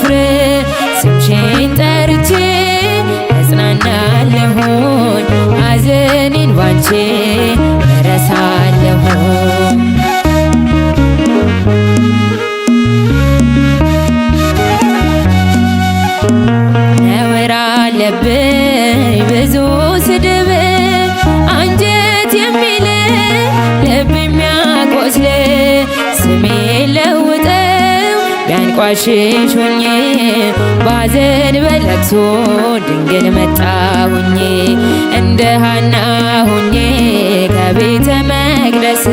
አላፍር ስምሽን ጠርቼ እጽናናለሁኝ ሐዘኔን ባንቺ እረሳለሁ። ነውር አለብኝ ብዙ ስድብ አንጀት የሚል ልብ የሚያቆስል ስሜ ለውጠው ቢያንቋሽሽ ሆኜ ባዘን በለቅሶ ድንግል መጣሁኝ እንደ ሐና ሆኜ ከቤተ መቅደስ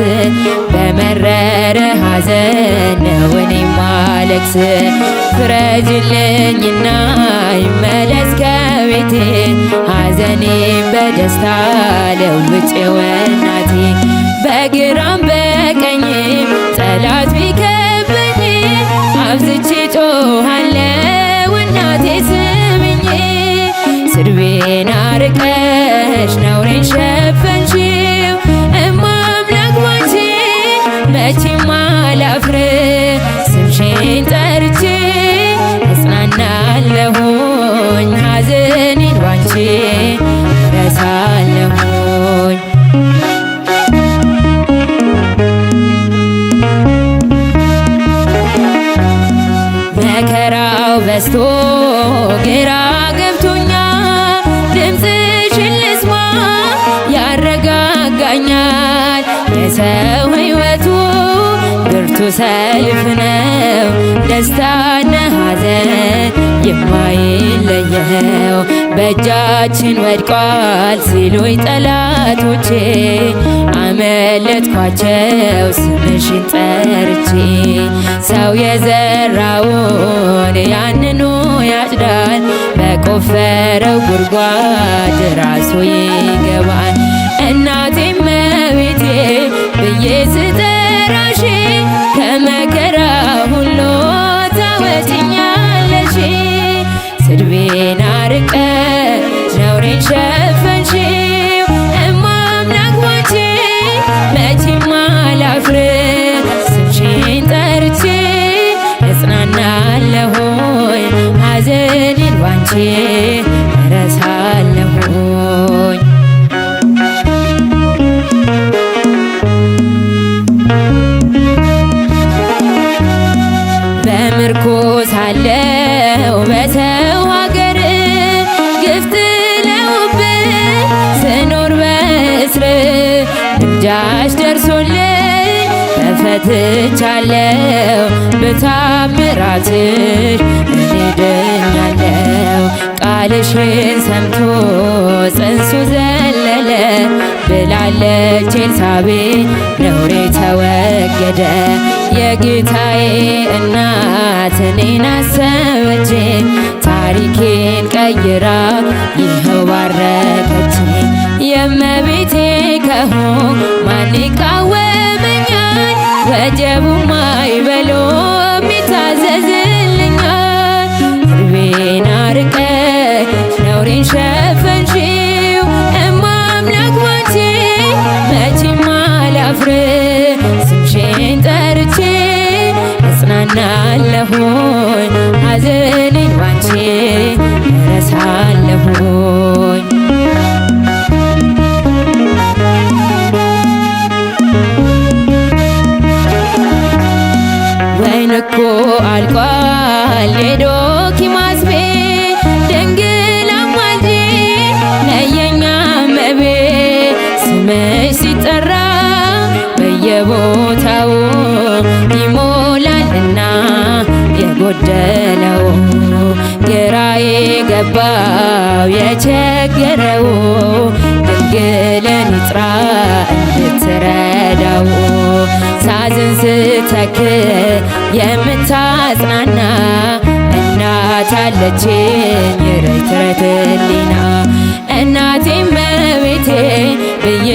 በመረረ ሐዘን ነው እኔ ማለቅስ። ፍረጅልኝና ይመለስ ከቤቴ ሐዘኔን በደስታ ለውጬው እናቴ። በግራም በቀኝም ጠላት ቢከበኝ አብዝቼ ጮኻለሁ እናቴ ስሚኝ። ስድቤን አርቀሽ ነውሬን ሸፈንሽው እማምላክ ባንቺ መቼም አላፍር ስምሽን ጠርቼ እጽናናለሁኝ ሐዘኔን ባንቺ እረሳለሁኝ። መከራው በዝቶ ግራ ገብቶኛል ድምፅሽን ልስማ ያረጋጋኛል። የሰው ሕይወቱ ብርቱ ሰልፍ ነው ደስታና ሐዘን የማይለየው። በእጃችን ወድቋል ሲሉኝ ጠላቶቼ አመለጥኳቸው ስምሽን ጠርቼ። ሰው የዘራውን ያንኑ ያጭዳል በቆፈረው ጉድጓድ ራሱ ይገባል። እናቴ እመቤቴ ብዬ ስጠራሽ ከመከራ ሁሉ ታወጪኛለሽ። ስድቤን አርቀሽ ነውሬን ሸፈንሽው እማምላክ ባንቺ መቼም አላፍር ስምሽን ጠርቼ እጽናናለሁኝ ሐዘኔን ባንቺ እረሳለሁኝ። በምርኮ ሳለሁ በሰው ሀገር ግፍ ጥለውብኝ ስኖር በእስር ምልጃሽ ደርሶልኝ ተፈትቻለሁ በታምራትሽ እኔ ድኛለሁ። ቃልሽን ሰምቶ ጽንሱ ዘለለ ብላለች ኤልሳቤጥ ነውሬ ተወገደ። የጌታዬ እናት እኔን አሰበች ታሪኬን ቀይራ ይኸው ባረከችኝ። የእመቤቴ ከሆንኩ ማን ይቃወመኛል? ወጀቡም አይበሎም ይታዘዝልኛል። ልቤን አርቀሽ ነውሬን ሸፈንሽው እማምላክ ባንቺ መቼም አላፍር ስምሽን ጠርቼ እጽናናለሁኝ ሐዘኔን ባንቺ እረሳለሁኝ። ወይን እኮ አልቋል የዶኪማስ ቤት ድንግል አማልጂኝ ነየኛ እመቤት። ስምሽ ሲጠራ በየቦታው ይሞላልና የጎደለው ግራ የገባው የቸገረው ድንግልን ይጥራ እንድትረዳው። ሳዝን ስተክዝ የምታጽናና እናት አለችኝ ርትረት ሕሊና። እናቴ እመቤቴ ብዬ